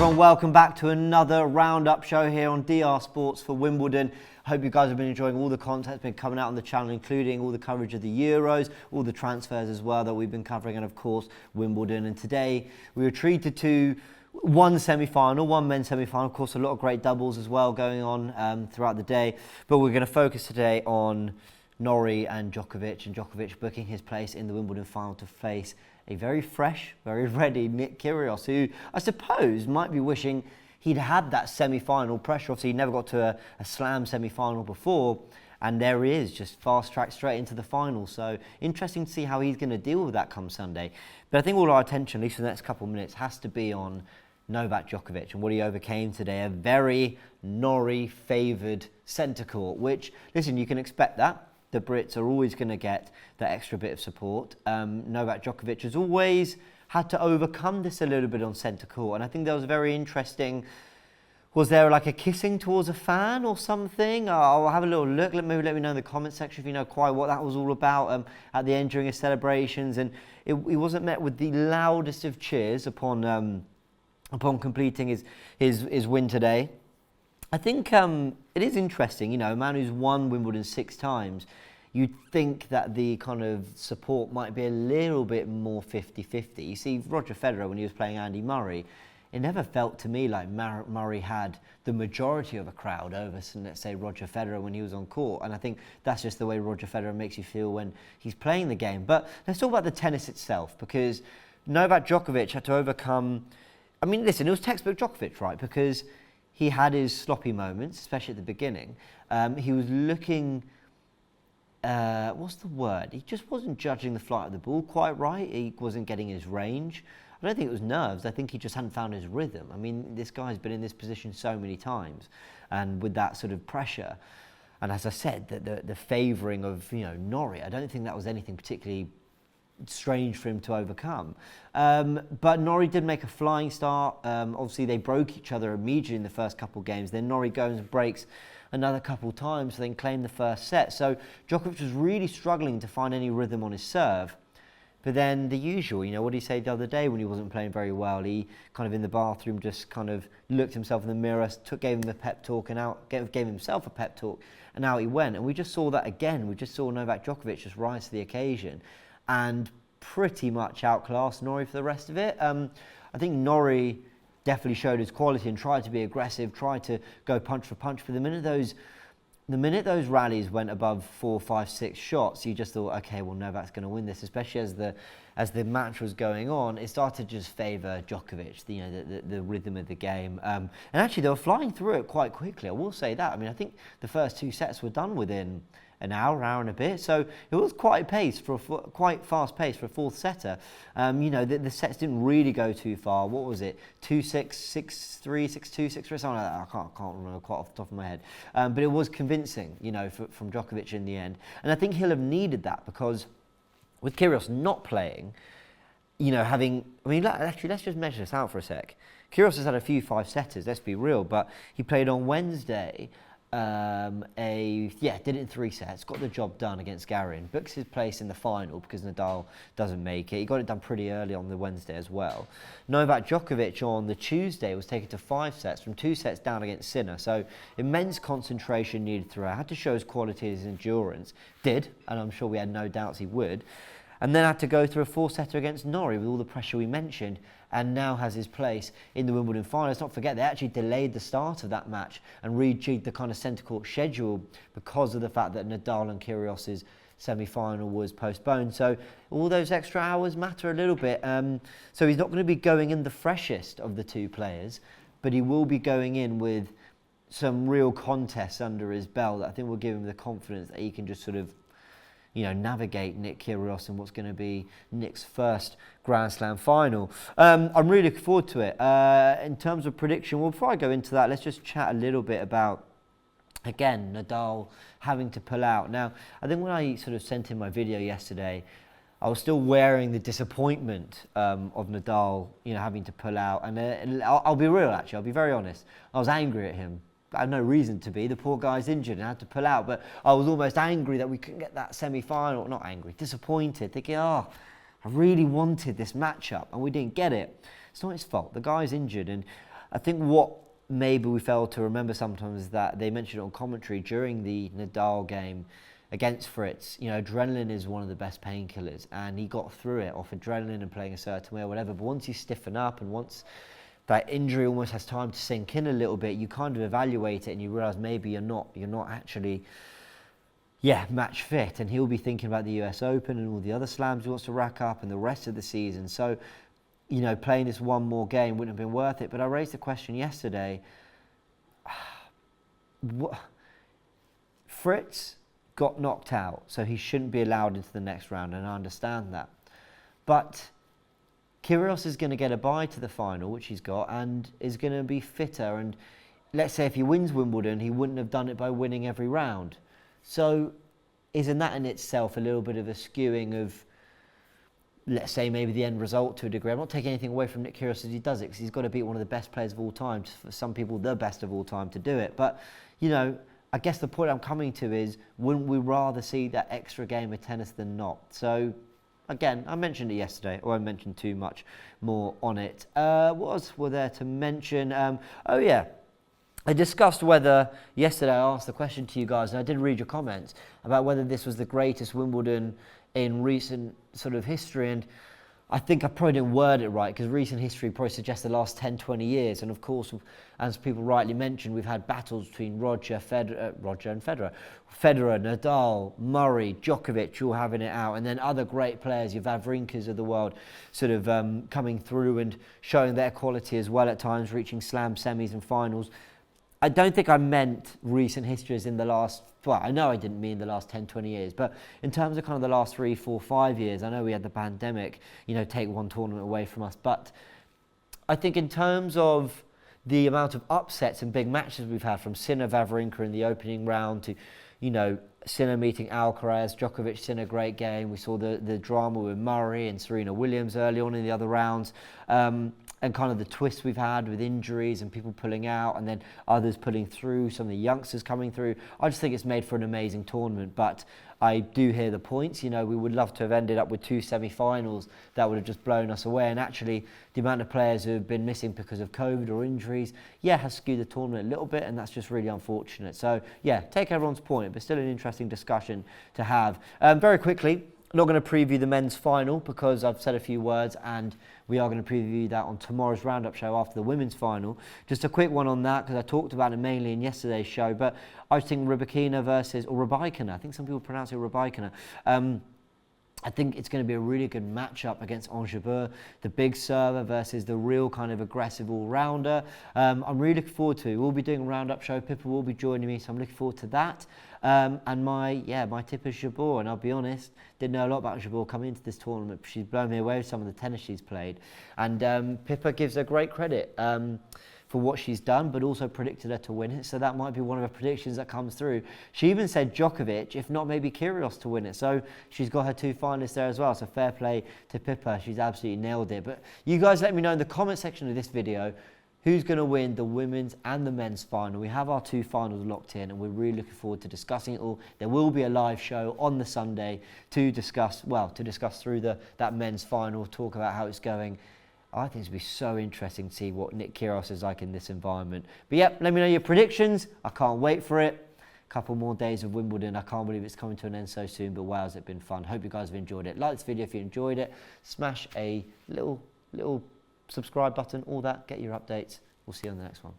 everyone, welcome back to another roundup show here on DR Sports for Wimbledon. I hope you guys have been enjoying all the content that's been coming out on the channel, including all the coverage of the Euros, all the transfers as well that we've been covering, and of course Wimbledon. And today we were treated to one semi-final, one men's semi-final. Of course, a lot of great doubles as well going on throughout the day. But we're going to focus today on Norrie and Djokovic booking his place in the Wimbledon final to face a very fresh, very ready Nick Kyrgios, who I suppose might be wishing he'd had that semi-final pressure. Obviously, he never got to a slam semi-final before, and there he is, just fast-tracked straight into the final. So interesting to see how he's going to deal with that come Sunday. But I think all our attention, at least for the next couple of minutes, has to be on Novak Djokovic and what he overcame today. A very Norrie-favoured centre court, which, listen, you can expect that. The Brits are always going to get that extra bit of support. Novak Djokovic has always had to overcome this a little bit on centre court. And I think that was very interesting. Was there like a kissing towards a fan or something? I'll have a little look. Maybe let me know in the comment section if you know quite what that was all about at the end during his celebrations. And he wasn't met with the loudest of cheers upon completing his win today. I think it is interesting, you know, a man who's won Wimbledon 6 times, you'd think that the kind of support might be a little bit more 50-50. You see, Roger Federer, when he was playing Andy Murray, it never felt to me like Murray had the majority of a crowd over, let's say, Roger Federer when he was on court. And I think that's just the way Roger Federer makes you feel when he's playing the game. But let's talk about the tennis itself, because Novak Djokovic had to overcome... I mean, listen, it was textbook Djokovic, right? Because he had his sloppy moments, especially at the beginning. He was looking, what's the word? He just wasn't judging the flight of the ball quite right. He wasn't getting his range. I don't think it was nerves. I think he just hadn't found his rhythm. I mean, this guy's been in this position so many times, and with that sort of pressure. And as I said, the favouring of, you know, Norrie, I don't think that was anything particularly strange for him to overcome. But Norrie did make a flying start. Obviously, they broke each other immediately in the first couple of games. Then Norrie goes and breaks another couple of times, then claimed the first set. So Djokovic was really struggling to find any rhythm on his serve. But then the usual, you know, what did he say the other day when he wasn't playing very well? He kind of in the bathroom just kind of looked himself in the mirror, gave him a pep talk, and gave himself a pep talk, and out he went. And we just saw that again. We just saw Novak Djokovic just rise to the occasion and pretty much outclassed Norrie for the rest of it. I think Norrie definitely showed his quality and tried to be aggressive, tried to go punch for punch. But the minute those rallies went above 4, 5, 6 shots, you just thought, okay, well, Novak's going to win this. Especially as the match was going on, it started to just favour Djokovic, the rhythm of the game. And actually, they were flying through it quite quickly. I will say that. I mean, I think the first 2 sets were done within an hour and a bit. So it was quite fast paced for a fourth setter. You know, the sets didn't really go too far. What was it? 2-6, 6-3, 6-2, 6-3, something like that. I can't remember quite off the top of my head. But it was convincing, you know, from Djokovic in the end. And I think he'll have needed that, because with Kyrgios not playing, you know, actually, let's just measure this out for a sec. Kyrgios has had a few 5-setters, let's be real, but he played on Wednesday. Did it in 3 sets, got the job done against Garin, books his place in the final because Nadal doesn't make it. He got it done pretty early on the Wednesday as well. Novak Djokovic on the Tuesday was taken to 5 sets, from 2 sets down against Sinner. So immense concentration needed throughout. Had to show his quality, his endurance. Did, and I'm sure we had no doubts he would. And then had to go through a 4-setter against Norrie with all the pressure we mentioned, and now has his place in the Wimbledon final. Let's not forget, they actually delayed the start of that match and rejigged the kind of centre court schedule because of the fact that Nadal and Kyrgios' semi-final was postponed. So all those extra hours matter a little bit. So he's not going to be going in the freshest of the 2 players, but he will be going in with some real contests under his belt that I think will give him the confidence that he can just sort of, you know, navigate Nick Kyrgios in what's going to be Nick's first Grand Slam final. I'm really looking forward to it. In terms of prediction, well, before I go into that, let's just chat a little bit about, again, Nadal having to pull out. Now, I think when I sort of sent in my video yesterday, I was still wearing the disappointment of Nadal, you know, having to pull out. And I'll be real, actually, I'll be very honest. I was angry at him. I had no reason to be. The poor guy's injured and had to pull out. But I was almost angry that we couldn't get that semi-final. Not angry, disappointed. Thinking, I really wanted this matchup and we didn't get it. It's not his fault. The guy's injured. And I think what maybe we fail to remember sometimes is that they mentioned it on commentary during the Nadal game against Fritz. You know, adrenaline is one of the best painkillers, and he got through it off adrenaline and playing a certain way or whatever. But once you stiffen up and once that injury almost has time to sink in a little bit, you kind of evaluate it and you realise maybe you're not actually match fit, and he'll be thinking about the US Open and all the other slams he wants to rack up and the rest of the season. So, you know, playing this one more game wouldn't have been worth it. But I raised the question yesterday, Fritz got knocked out, so he shouldn't be allowed into the next round, and I understand that. But Kyrgios is going to get a bye to the final, which he's got, and is going to be fitter. And let's say if he wins Wimbledon, he wouldn't have done it by winning every round. So isn't that in itself a little bit of a skewing of, let's say, maybe the end result to a degree? I'm not taking anything away from Nick Kyrgios as he does it, because he's got to beat one of the best players of all time, for some people the best of all time, to do it. But, you know, I guess the point I'm coming to is, wouldn't we rather see that extra game of tennis than not? So, again, I mentioned it yesterday, or I mentioned too much more on it. What else were there to mention? Oh yeah, I discussed whether, yesterday I asked the question to you guys, and I did read your comments, about whether this was the greatest Wimbledon in recent sort of history, and I think I probably didn't word it right, because recent history probably suggests the last 10, 20 years, and of course, as people rightly mentioned, we've had battles between Roger and Federer, Nadal, Murray, Djokovic, all having it out, and then other great players, your Wawrinkas of the world, sort of coming through and showing their quality as well at times, reaching slam semis and finals. I don't think I meant recent history as in the last, well, I know I didn't mean the last 10, 20 years, but in terms of kind of the last 3, 4, 5 years, I know we had the pandemic, you know, take one tournament away from us, but I think in terms of the amount of upsets and big matches we've had, from Sinner, Wawrinka in the opening round to, you know, Sinner meeting Alcaraz, Djokovic, Sinner, great game. We saw the drama with Murray and Serena Williams early on in the other rounds. And kind of the twists we've had with injuries and people pulling out and then others pulling through, some of the youngsters coming through. I just think it's made for an amazing tournament, but I do hear the points. You know, we would love to have ended up with 2 semi-finals. That would have just blown us away. And actually, the amount of players who have been missing because of COVID or injuries, has skewed the tournament a little bit, and that's just really unfortunate. So, take everyone's point, but still an interesting discussion to have. Very quickly, not going to preview the men's final because I've said a few words, and we are going to preview that on tomorrow's roundup show after the women's final. Just a quick one on that, because I talked about it mainly in yesterday's show, but I was thinking Rybakina I think some people pronounce it Rybakina. I think it's going to be a really good matchup against Anjabeur, the big server versus the real kind of aggressive all-rounder. I'm really looking forward to it. We'll be doing a roundup show. Pippa will be joining me, so I'm looking forward to that. And my tip is Jabeur, and I'll be honest, didn't know a lot about Jabeur coming into this tournament. She's blown me away with some of the tennis she's played. And Pippa gives her great credit for what she's done, but also predicted her to win it. So that might be one of her predictions that comes through. She even said Djokovic, if not maybe Kyrgios, to win it. So she's got her 2 finalists there as well. So fair play to Pippa. She's absolutely nailed it. But you guys let me know in the comment section of this video who's going to win the women's and the men's final. We have our 2 finals locked in, and we're really looking forward to discussing it all. There will be a live show on the Sunday to discuss through that men's final, talk about how it's going. I think it's going to be so interesting to see what Nick Kyrgios is like in this environment. But let me know your predictions. I can't wait for it. A couple more days of Wimbledon. I can't believe it's coming to an end so soon, but wow, has it been fun. Hope you guys have enjoyed it. Like this video if you enjoyed it. Smash a little subscribe button, all that. Get your updates. We'll see you on the next one.